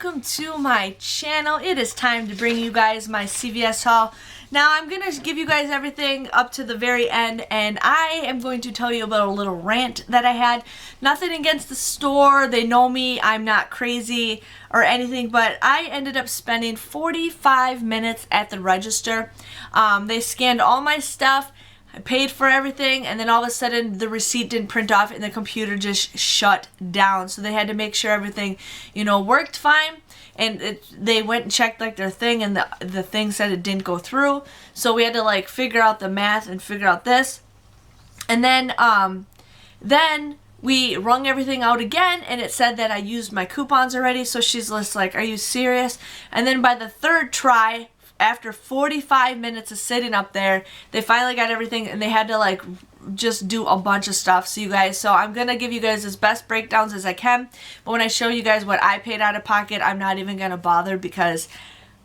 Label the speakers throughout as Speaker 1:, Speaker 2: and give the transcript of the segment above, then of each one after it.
Speaker 1: welcome to my channel. It is time to bring you guys my CVS haul. Now I'm going to give you guys everything up to the very end, and I am going to tell you about a little rant that I had. Nothing against the store, they know me, I'm not crazy or anything, but I ended up spending 45 minutes at the register. They scanned all my stuff, I paid for everything, and then all of a sudden the receipt didn't print off and the computer just shut down. So they had to make sure everything, worked fine. And they went and checked like their thing, and the thing said it didn't go through. So we had to like figure out the math and figure out this. And then we wrung everything out again, and it said that I used my coupons already. So she's just like, "Are you serious?" And then by the third try, after 45 minutes of sitting up there, they finally got everything, and they had to like just do a bunch of stuff. So you guys, I'm gonna give you guys as best breakdowns as I can, but when I show you guys what I paid out of pocket, I'm not even gonna bother because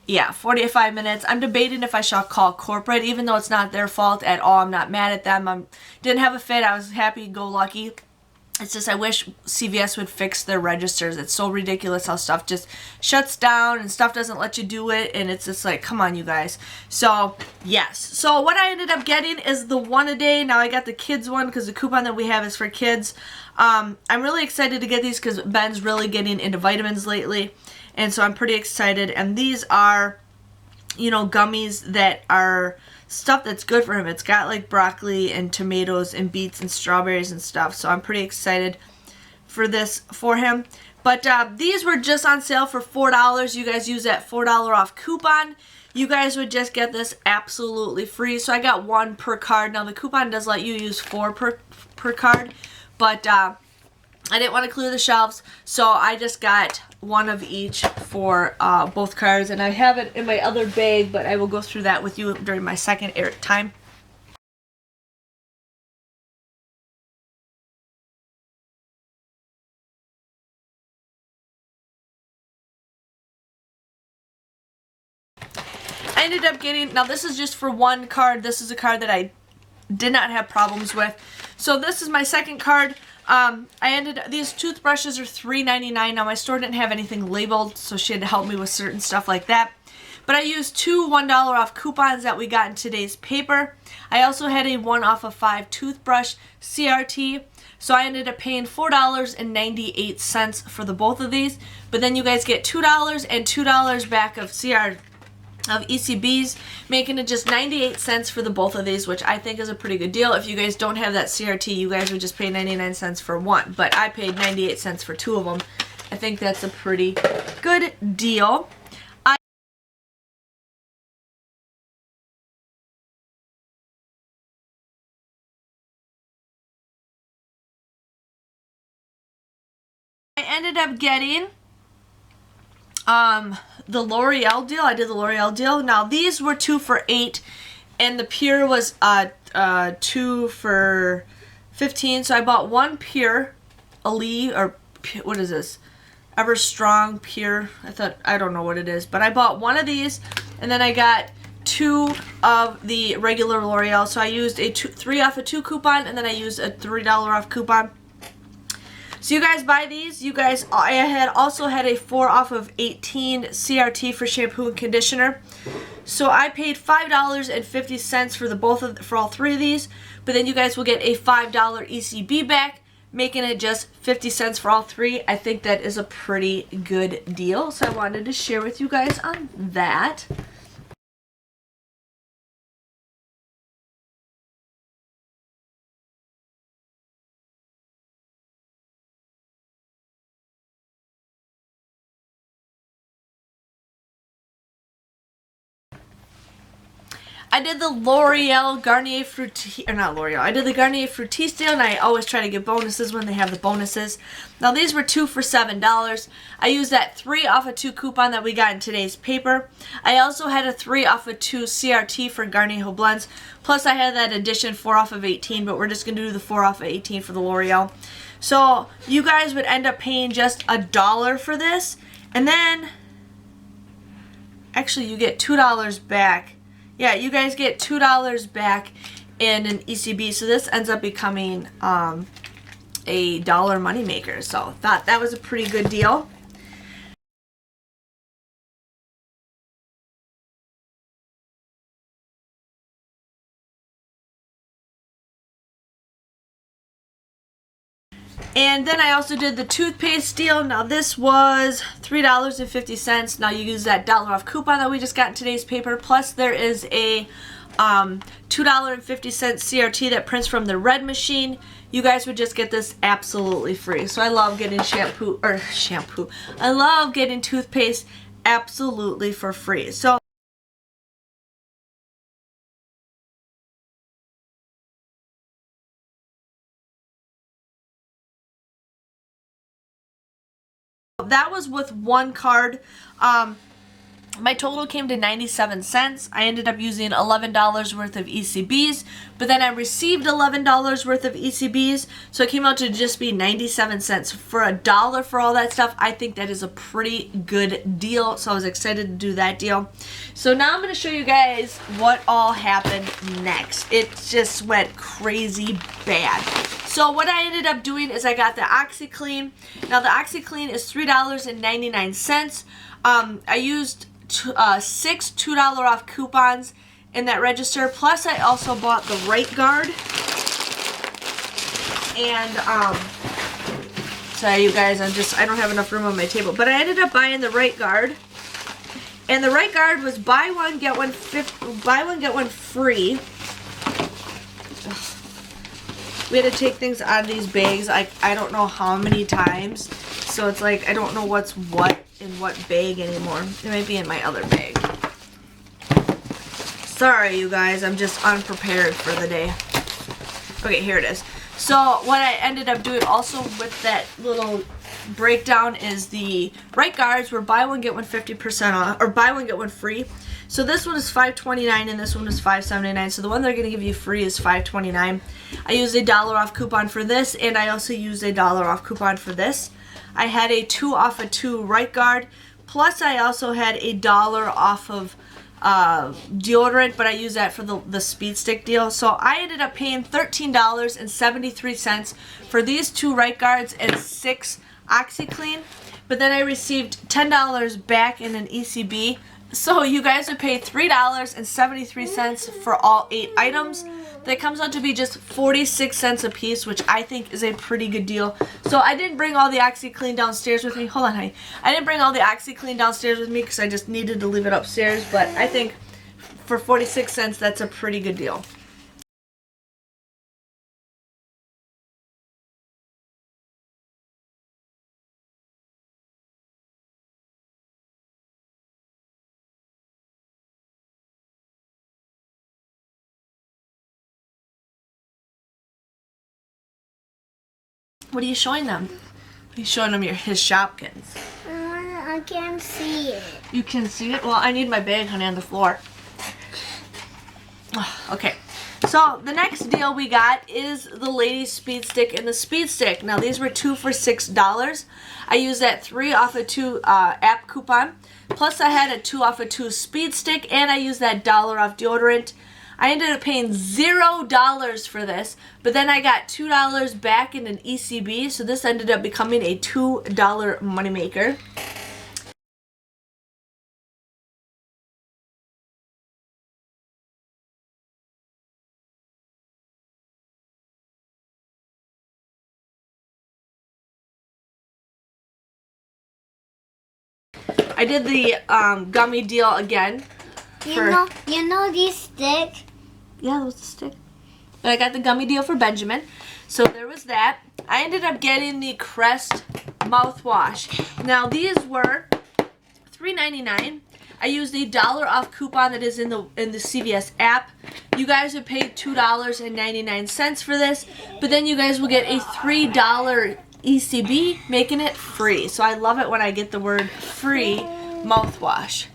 Speaker 1: yeah, 45 minutes. I'm debating if I should call corporate, even though it's not their fault at all. I'm not mad at them. Didn't have a fit. I was happy-go-lucky. It's just I wish CVS would fix their registers. It's so ridiculous how stuff just shuts down and stuff doesn't let you do it, and it's just like, come on, you guys. So yes, so what I ended up getting is the one a day. Now I got the kids one because the coupon that we have is for kids. I'm really excited to get these because Ben's really getting into vitamins lately, and so I'm pretty excited. And these are, gummies that are stuff that's good for him. It's got like broccoli and tomatoes and beets and strawberries and stuff, so I'm pretty excited for this for him. But these were just on sale for $4. You guys use that $4 off coupon, you guys would just get this absolutely free. So I got one per card. Now the coupon does let you use 4 per card, but I didn't want to clear the shelves, so I just got one of each for both cards, and I have it in my other bag, but I will go through that with you during my second air time. I ended up getting, now this is just for one card. This is a card that I did not have problems with. So this is my second card. These toothbrushes are $3.99. Now my store didn't have anything labeled, so she had to help me with certain stuff like that. But I used 2 $1 off coupons that we got in today's paper. I also had a 1 off of 5 toothbrush CRT. So I ended up paying $4.98 for the both of these. But then you guys get $2 and $2 back of ECBs, making it just 98 cents for the both of these, which I think is a pretty good deal. If you guys don't have that CRT, you guys would just pay 99 cents for one, but I paid 98 cents for 2 of them. I think that's a pretty good deal. I ended up getting the L'Oreal deal. I did the L'Oreal deal. Now these were 2 for $8, and the Pure was 2 for $15. So I bought one Pure Elite, or what is this? Ever Strong Pure. I don't know what it is, but I bought one of these, and then I got 2 of the regular L'Oreal. So I used a 3 off of 2 coupon, and then I used a $3 off coupon. So you guys buy these. You guys, I also had a 4 off of 18 CRT for shampoo and conditioner. So I paid $5.50 for all 3 of these. But then you guys will get a $5 ECB back, making it just 50 cents for all 3. I think that is a pretty good deal. So I wanted to share with you guys on that. I did the L'Oreal Garnier Fructis, or not L'Oreal, I did the Garnier Fructis deal, and I always try to get bonuses when they have the bonuses. Now these were 2 for $7. I used that 3 off of 2 coupon that we got in today's paper. I also had a 3 off of 2 CRT for Garnier Whole Blends. Plus I had that addition 4 off of 18, but we're just going to do the 4 off of 18 for the L'Oreal. So you guys would end up paying just $1 for this, and then actually you get $2 back. Yeah, you guys get $2 back in an ECB, so this ends up becoming a dollar moneymaker. So thought that was a pretty good deal. And then I also did the toothpaste deal. Now this was $3.50. Now you use that $1 off coupon that we just got in today's paper. Plus there is a $2.50 CRT that prints from the red machine. You guys would just get this absolutely free. So I love getting shampoo. I love getting toothpaste absolutely for free. So that was with one card. My total came to 97 cents. I ended up using $11 worth of ECBs, but then I received $11 worth of ECBs, so it came out to just be 97 cents. For $1 for all that stuff, I think that is a pretty good deal, so I was excited to do that deal. So now I'm going to show you guys what all happened next. It just went crazy bad. So what I ended up doing is I got the OxyClean. Now the OxyClean is $3.99. I used 6 $2 off coupons in that register. Plus I also bought the right guard. And sorry you guys, I don't have enough room on my table. But I ended up buying the right guard. And the right guard was buy one get one free. We had to take things out of these bags I don't know how many times. So it's like I don't know what's what in what bag anymore. It might be in my other bag. Sorry you guys, I'm just unprepared for the day. Okay, here it is. So what I ended up doing also with that little breakdown is the right guards were buy one get one 50% off, or buy one get one free. So this one is $5.29 and this one is $5.79. So the one they're going to give you free is $5.29. I used a $1 off coupon for this, and I also used a $1 off coupon for this. I had a 2 off of 2 right guard, plus I also had a $1 off of deodorant, but I used that for the speed stick deal. So I ended up paying $13.73 for these 2 right guards and 6 OxyClean, but then I received $10 back in an ECB. So you guys would pay $3.73 for all 8 items. That comes out to be just 46 cents a piece, which I think is a pretty good deal. So I didn't bring all the OxyClean downstairs with me. Hold on, honey. I didn't bring all the OxyClean downstairs with me because I just needed to leave it upstairs. But I think for 46 cents, that's a pretty good deal. What are you showing them? He's showing them his Shopkins.
Speaker 2: I can't see it.
Speaker 1: You can see it? Well, I need my bag, honey, on the floor. Okay. So the next deal we got is the Ladies Speed Stick and the Speed Stick. Now these were 2 for $6. I used that 3 off of 2 app coupon. Plus I had a 2 off of 2 Speed Stick, and I used that $1 off deodorant. I ended up paying $0 for this, but then I got $2 back in an ECB, so this ended up becoming a $2 moneymaker. I did the gummy deal again.
Speaker 2: You know this stick?
Speaker 1: Yeah, that was the stick. But I got the gummy deal for Benjamin. So there was that. I ended up getting the Crest mouthwash. Now these were $3.99. I used the $1 off coupon that is in the CVS app. You guys would pay $2.99 for this, but then you guys will get a $3 ECB, making it free. So I love it when I get the word free mouthwash.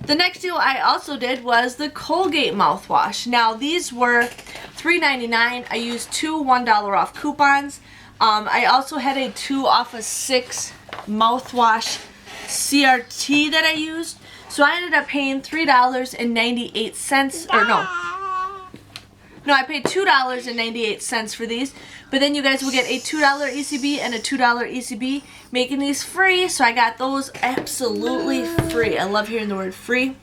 Speaker 1: The next deal I also did was the Colgate mouthwash. Now these were $3.99. I used 2 $1 off coupons. I also had a 2 off of 6 mouthwash CRT that I used. So I ended up paying $3.98, or no, No, I paid $2.98 for these. But then you guys will get a $2 ECB and a $2 ECB, making these free. So I got those absolutely free. I love hearing the word free.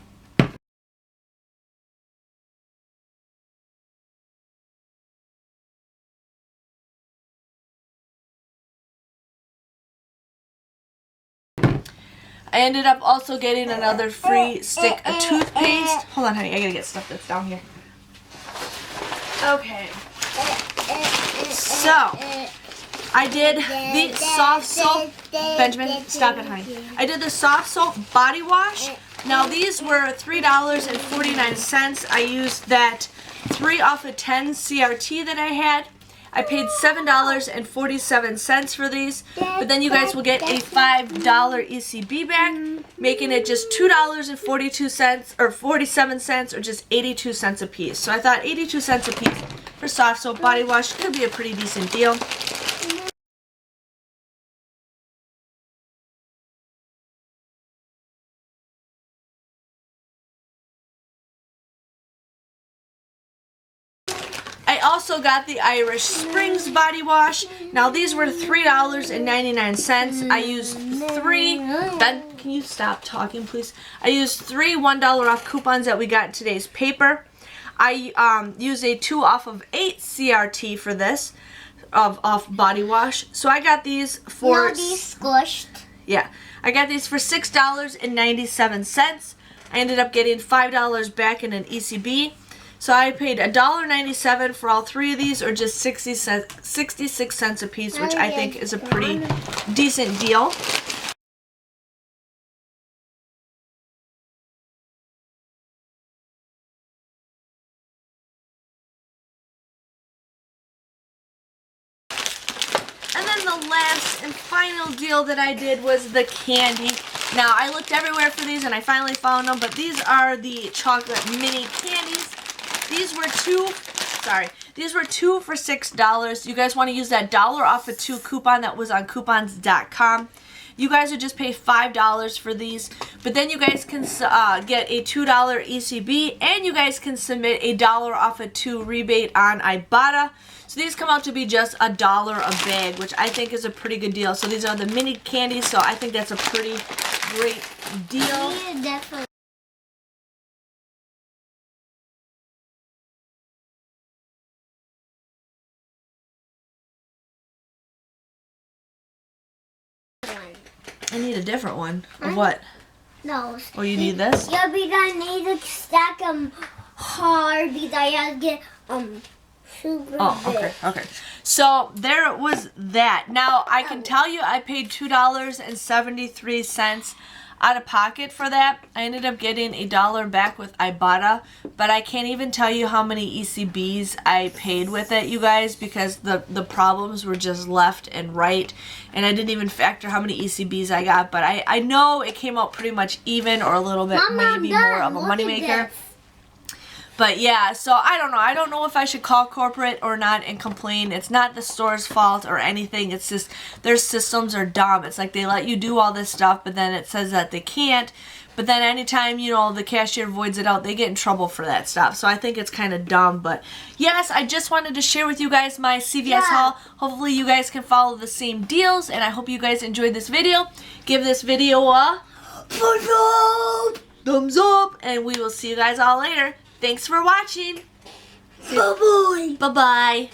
Speaker 1: I ended up also getting another free stick of toothpaste. Hold on, honey. I gotta get stuff that's down here. Okay. So, I did the soft soap. Benjamin, stop it, honey. I did the soft soap body wash. Now, these were $3.49. I used that 3 off of 10 CRT that I had. I paid $7.47 for these, but then you guys will get a $5 ECB back, making it just $2.42 or 47 cents or just 82 cents a piece. So I thought 82 cents a piece for soft soap body wash could be a pretty decent deal. I also got the Irish Springs body wash. Now these were $3.99. I used 3. Ben, can you stop talking, please? I used 3 $1 off coupons that we got in today's paper. I used a 2 off of 8 CRT for this off body wash. So I got these for.
Speaker 2: No, these squished.
Speaker 1: Yeah, I got these for $6.97. I ended up getting $5 back in an ECB. So I paid $1.97 for all 3 of these, or just 66 cents a piece, which I think is a pretty decent deal. And then the last and final deal that I did was the candy. Now, I looked everywhere for these and I finally found them, but these are the chocolate mini candies. These were two for $6. You guys want to use that $1 off of 2 coupon that was on coupons.com. You guys would just pay $5 for these, but then you guys can get a $2 ECB, and you guys can submit a $1 off of 2 rebate on Ibotta. So these come out to be just $1 a bag, which I think is a pretty good deal. So these are the mini candies, so I think that's a pretty great deal.
Speaker 2: Yeah, definitely.
Speaker 1: I need a different one. Of what?
Speaker 2: No.
Speaker 1: Oh, you need this?
Speaker 2: Yeah, because I need to stack them hard because I have to get super big.
Speaker 1: Okay. So there was that. Now I can tell you I paid $2.73 out of pocket for that. I ended up getting $1 back with Ibotta, but I can't even tell you how many ECBs I paid with it, you guys, because the problems were just left and right, and I didn't even factor how many ECBs I got, but I know it came out pretty much even, or a little bit maybe more of a moneymaker. But yeah, so I don't know. I don't know if I should call corporate or not and complain. It's not the store's fault or anything. It's just their systems are dumb. It's like they let you do all this stuff, but then it says that they can't. But then anytime, you know, the cashier voids it out, they get in trouble for that stuff. So I think it's kind of dumb. But yes, I just wanted to share with you guys my CVS haul. Hopefully you guys can follow the same deals, and I hope you guys enjoyed this video. Give this video a thumbs up, and we will see you guys all later. Thanks for watching.
Speaker 2: Bye-bye.
Speaker 1: Bye-bye.